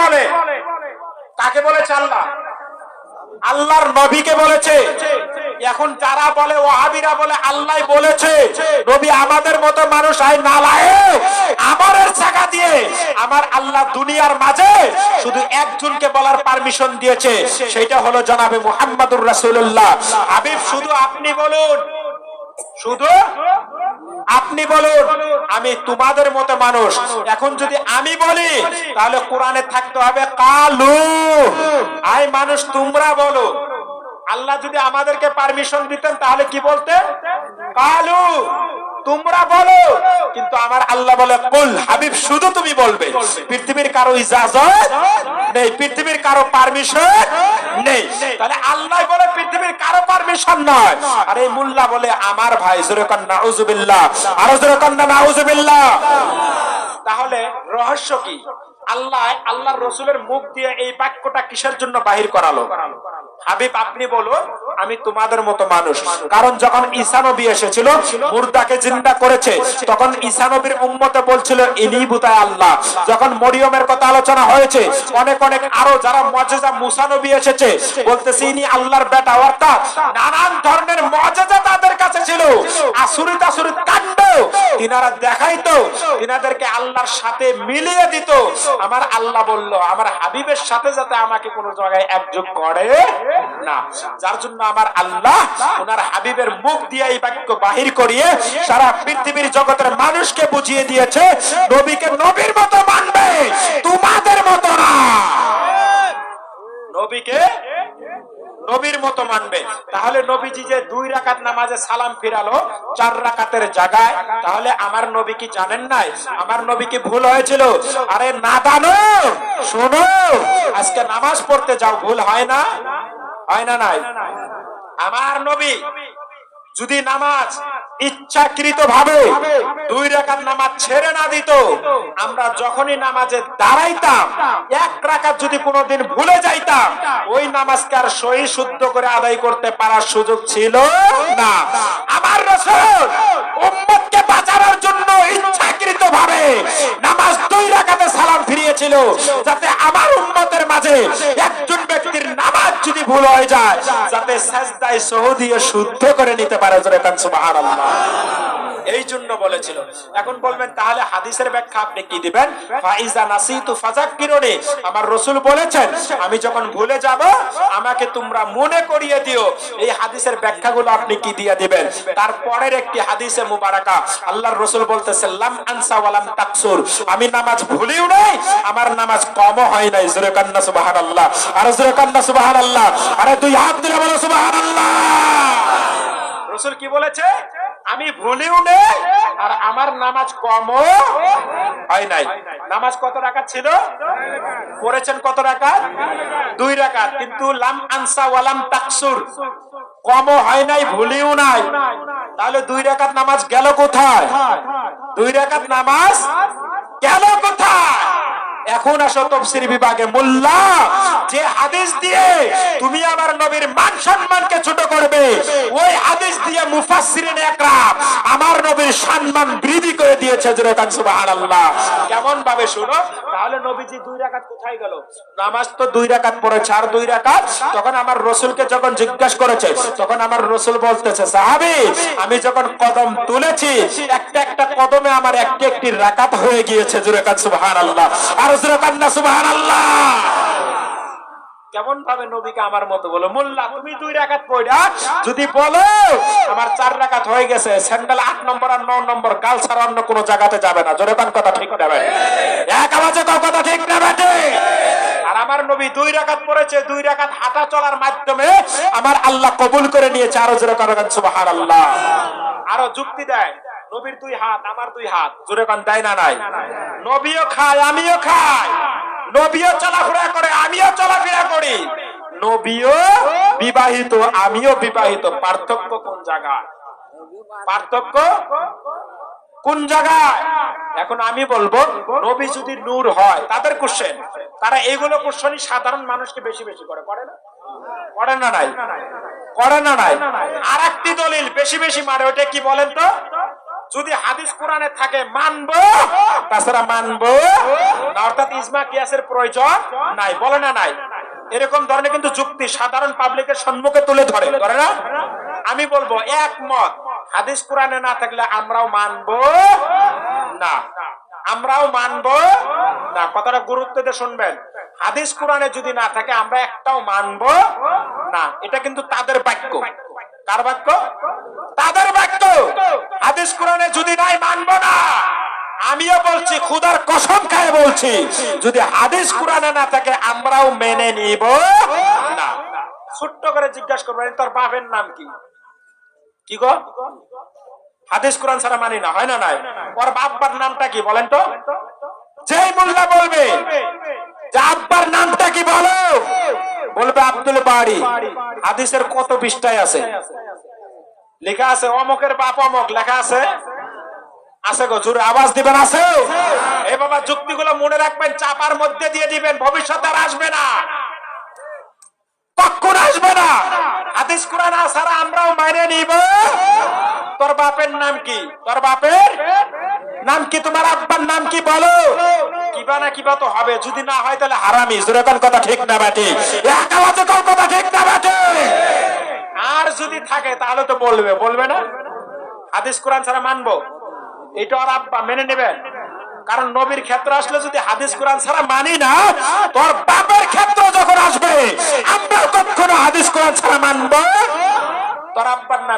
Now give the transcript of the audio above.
বলে? কাকে বলেছে? আল্লাহ, আল্লাহর নবীকে বলেছে। এখন যারা বলে ওয়াহাবিরা বলে আল্লাহ বলেছে, নবী আমাদের মতো মানুষ আই নালায়েক আমাদের জায়গা দিয়ে আমার আল্লাহ দুনিয়ার মাঝে শুধু একজনকে বলার পারমিশন দিয়েছে, সেটা হলো জনাবে মুহাম্মদুর রাসূলুল্লাহ। হাবিব শুধু আপনি বলুন, শুধু আপনি বলুন, আমি তোমাদের মতো মানুষ। এখন যদি আমি বলি তাহলে কোরআনে থাকতে হবে কালু, আই মানুষ তোমরা বলো। আল্লাহ যদি আমাদেরকে পারমিশন দিতেন তাহলে কি বলতেন? কালু, তোমরা বলো। কিন্তু আমার আল্লাহ বলে কুল, হাবিব শুধু তুমি বলবে। পৃথিবীর কারো ইজাজত নেই, পৃথিবীর কারো পারমিশন নেই। তাহলে আল্লাহ বলে পৃথিবীর কারো পারমিশন নয়, আর এই মোল্লা বলে আমার ভাই। জোরে কান নাউজুবিল্লাহ, আরো জোরে কান নাউজুবিল্লাহ। তাহলে রহস্য কি? আল্লাহর রাসূলের মুখ দিয়ে এই বাক্যটা কিসের জন্য বাহির করালো? হাবিব আপনি বলুন, আমি তোমাদের মতো মানুষ। কারণ যখন ঈসা নবী এসেছিল, মুর্দাকে জিন্দা করেছে, তখন ঈসা নবীর উম্মতে বলছিল ইনি বুতায় আল্লাহ। যখন মরিয়মের কথা আলোচনা হয়েছে, অনেক অনেক আরো যারা মুআজিজা মুসা নবী এসেছে, বলতেছে ইনি আল্লাহর বেটা। অর্থাৎ নানান ধরনের মুআজিজা তাদের কাছে ছিল, আসুরিত আসুরিত কাণ্ড তিনারা দেখাইতো, তিনাদেরকে আল্লাহর সাথে মিলিয়ে দিত। আমার আল্লাহ বলল আমার হাবিবের সাথে যাতে আমাকে কোন জায়গায় একযোগ করে না, যার জন্য আমার আল্লাহ ওনার হাবিবের মুখ দিয়ে এই বাক্য বাহির করিয়ে সারা পৃথিবীর জগতের মানুষকে বুঝিয়ে দিয়েছে নবীকে নবীর মতো মানবে, তোমাদের মতো না। নবীকে নবীর মতো মানবে। তাহলে নবীজি যে 2 রাকাত নামাজে সালাম ফিরালো 4 রাকাতের জায়গায়, তাহলে আমার নবী কি জানেন নাই? আমার নবী কি ভুল হয়েছিল? আরে নাদানো, শোনো, আজকে নামাজ পড়তে যাও, ভুল হয় না? হয় না? নাই। আমার নবী যদি নামাজ ইচ্ছাকৃত ভাবে 2 রাকাত নামাজ ছেড়ে না দিত, আমরা যখনই নামাজে দাঁড়াইতাম 1 রাকাত যদি কোনোদিন ভুলে যাইতাম, ওই নামাজকে আর সহি শুদ্ধ করে আদায় করতে পারার সুযোগ ছিল না। আমার রাসূল উম্মতকে বাঁচানোর জন্য ইচ্ছাকৃত ভাবে নামাজ 2 রাকাতে সালাম ফিরিয়েছিল, যাতে আমার উম্মতের মাঝে একজন ব্যক্তির নামাজ যদি ভুল হয়ে যায়, যাতে সাজদায় সহদিয়ে শুদ্ধ করে নিতে পারে। জোরে কান সুবহানাল্লাহ। এই জন্য বলেছিল। এখন বলবেন তাহলে হাদিসের ব্যাখ্যা আপনি কি দিবেন? ফাইজা নাসিতু ফাযাক্কিরুনি, আমার রাসূল বলেছেন আমি যখন ভুলে যাব আমাকে তোমরা মনে করিয়ে দিও। এই হাদিসের ব্যাখ্যাগুলো আপনি কি দিয়ে দিবেন? তারপরের একটি হাদিসে মুবারাকা আল্লাহর রাসূল বলতেছেন লাম আনসা ওয়া লাম তাকসুর, আমি নামাজ ভুলিও নাই, আমার নামাজ কমও হয় নাই। জোরে কান সুবহানাল্লাহ, আর জোরে কান সুবহানাল্লাহ, আরে 2 হাত দিলে বলো সুবহানাল্লাহ। রাসূল কি বলেছে? আমি ভুলিও নেই আর আমার নামাজ কমও হয় নাই। নামাজ কত রাকাত ছিল? পড়েছেন কত রাকাত? 2 রাকাত। কিন্তু লাম আনসা ওয়া লাম তাকসুর, কমও হয় নাই, ভুলিও নাই। তাহলে 2 রাকাত নামাজ গেল কোথায়? 2 রাকাত নামাজ গেল কোথায়? এখন আসো তাফসীর বিভাগে। মোল্লা যে হাদিস দিয়ে তুমি আমার নবীর মান সম্মানকে ছোট করবে, ওই হাদিস দিয়ে মুফাসসিরিন একরাম আমার নবীর সম্মান বৃদ্ধি করে দিয়েছে। জোরে কান সুবহানাল্লাহ। কেমন ভাবে শুনো? তাহলে নবীজি 2 রাকাত কোথায় গেল? নামাজ তো 2 রাকাত পড়েছে, আর 2 রাকাত। তখন আমার রাসূলকে যখন জিজ্ঞাসা করেছে, তখন আমার রাসূল বলতেছে সাহাবী আমি যখন কদম তুলেছি একটা একটা কদমে আমার একটি একটি রাকাত হয়ে গিয়েছে। জোরে কান সুবহানাল্লাহ, আর জোরে কান সুবহানাল্লাহ। কেমন ভাবে নবীকে আমার মতো বলো? মোল্লা তুমি 2 রাকাত পড়া যদি বলো আমার 4 রাকাত হয়ে গেছে, স্যান্ডেল 8 নম্বর আর 9 নম্বর গাল ছাড়া অন্য কোনো জায়গাতে যাবে না। জোরে কান কথা ঠিক না বেঠে? এক আওয়াজে কথা ঠিক না বেঠে? আর আমার নবী 2 রাকাত পড়েছে, 2 রাকাত হাঁটা চলার মাধ্যমে আমার আল্লাহ কবুল করে নিয়েছে। আরো জোরে কান সুবহানাল্লাহ। আরো যুক্তি দেয় নবীর 2 হাত আমার 2 হাত। জোরে কান দেয় না? নাই। নবীও খায় আমিও খাই, নবীও চলাফেরা করে আমিও চলাফেরা করি, নবীও বিবাহিত আমিও বিবাহিত। পার্থক্য কোন জায়গায়? পার্থক্য কোন জায়গায়? এখন আমি বলবো নবী যদি নূর হয়, তাদের কোশ্চেন, তারা এইগুলো কোশ্চেনই সাধারণ মানুষকে বেশি বেশি করে না? করে না? নাই করে না? নাই। আর একটি দলিল বেশি বেশি মারে, ওটা কি বলেন তো? যদি হাদিস কোরআনে থাকে মানবো, তাছাড়া মানবো না, অর্থাৎ ইজমা কিয়াসের প্রয়োজন নাই, বলে না নাই। এরকম ধরনের কিন্তু যুক্তি সাধারণ পাবলিকের সম্মুখে তুলে ধরে না। আমি বলবো একমত, হাদিস কোরআনে না থাকলে আমরাও মানবো না, আমরাও মানবো না। কথাটা গুরুত্ব দিয়ে শুনবেন, হাদিস কোরআনে যদি না থাকে আমরা একটাও মানবো না। এটা কিন্তু তাদের বাক্য। কার বাক্য? তাদের বাক্য। হাদিস কোরআনে যদি নাই মানবো না। আমিও বলছি, খুদার কসম খায় বলছি, যদি হাদিস কোরআনে না থাকে আমরাও মেনে নিব না। ছোট্ট করে জিজ্ঞাসা করবেন, তোর বাপের নাম কি? কি গো? হাদিস কোরআন ছাড়া মানি না, হয় না নাই? ওর বাবার নামটা কি বলেন তো? যেই মোল্লা বলবে যে আব্বার নামটা কি বলো, বলবে আব্দুল বাড়ি। হাদিসের কত পৃষ্ঠায় আছে? লেখা আছে অমকের বাপ অমক, লেখা আছে আছে গো, জোরে আওয়াজ দিবেন আছে? এই বাবা যুক্তিগুলো মনে রাখবেন, চাপার মধ্যে দিয়ে দিবেন, ভবিষ্যতে আর আসবে না, কখন আসবে না। হাদিস কোরআন ছাড়া আমরাও মেনে নিব। তোর বাপের নাম কি? তোর বাপের নাম কি? তোমার আব্বার নাম কি বলো? কিবা না কিবা তো হবে, যদি না হয় তাহলে হারামি। জোরে কোন কথা ঠিক না বেটি? এক আওয়াজে কোন কথা ঠিক না বেটি? আর যদি থাকে তাহলে তো বলবে না হাদিস কোরআন ছাড়া মানবো, এটা আর আব্বা মেনে নেবেন। কারণ নবীর ক্ষেত্র আসলে যদি হাদিস কোরআন ছাড়া মানি না, তোর বাপের ক্ষেত্র যখন আসবে আমরা কখনো হাদিস কোরআন ছাড়া মানবো। তোর আব্বার নাম